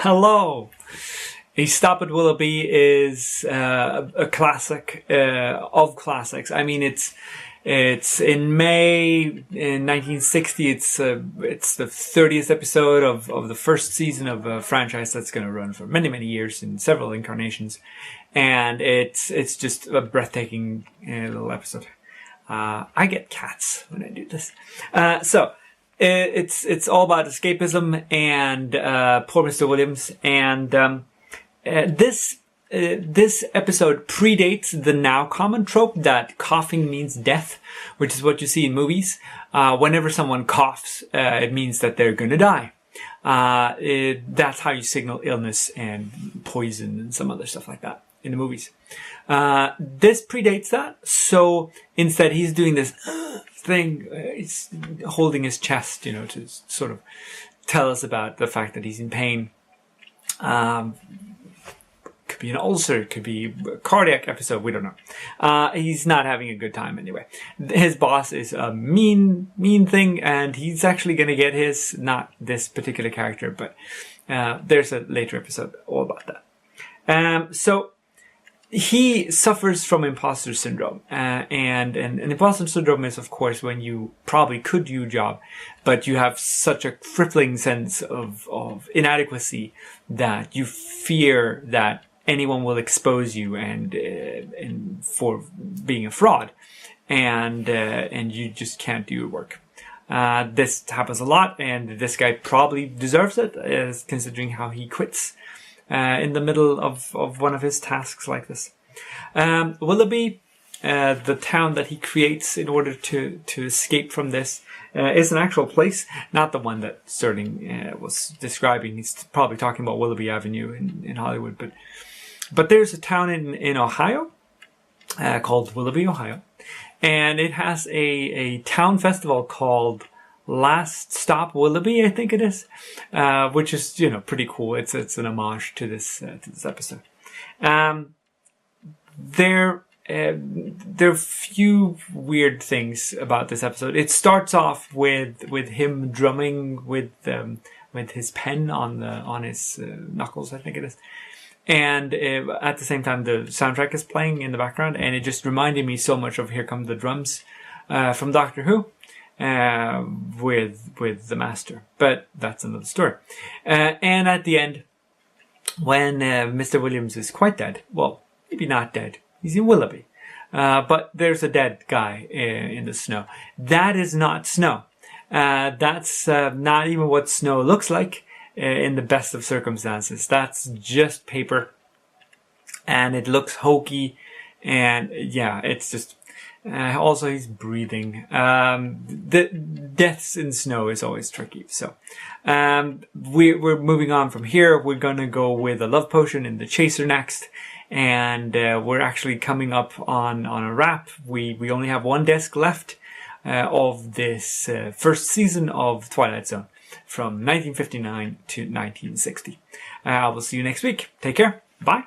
Hello! A Stop at Willoughby is a classic of classics. I mean, it's in May in 1960. It's the 30th episode of the first season of a franchise that's going to run for many years in several incarnations, and it's just a breathtaking little episode. I get cats when I do this. It's all about escapism and poor Mr. Williams, and this episode predates the now common trope that coughing means death, which is what you see in movies. Whenever someone coughs, it means that they're going to die. That's how you signal illness and poison and some other stuff like that in the movies. This predates that, so instead he's doing this thing. He's holding his chest, to sort of tell us about the fact that he's in pain. Could be an ulcer, it could be a cardiac episode, we don't know. He's not having a good time anyway. His boss is a mean thing, and he's actually going to get his, not this particular character, but there's a later episode all about that. So he suffers from imposter syndrome, and imposter syndrome is, of course, when you probably could do your job, but you have such a crippling sense of inadequacy that you fear that anyone will expose you and for being a fraud, and you just can't do your work. This happens a lot, and this guy probably deserves it, considering how he quits in the middle of one of his tasks like this. Willoughby, the town that he creates in order to escape from this, is an actual place, not the one that Sterling was describing. He's probably talking about Willoughby Avenue in Hollywood, but there's a town in Ohio called Willoughby, Ohio, and it has a town festival called Last Stop Willoughby, I think it is, which is pretty cool. It's an homage to this episode. There are few weird things about this episode. It starts off with him drumming with his pen on his knuckles, I think it is. And at the same time, the soundtrack is playing in the background, and it just reminded me so much of Here Come the Drums from Doctor Who with the Master. But that's another story. And at the end, when Mr. Williams is quite dead, well, maybe not dead, he's in Willoughby, but there's a dead guy in the snow. That is not snow. That's not even what snow looks like. In the best of circumstances, that's just paper, and it looks hokey, and yeah, it's just also he's breathing. The deaths in snow is always tricky, so we're moving on from here. We're gonna go with a love potion in the chaser next, and we're actually coming up on a wrap. We only have one disc left of this first season of Twilight Zone, from 1959 to 1960. I will see you next week. Take care. Bye.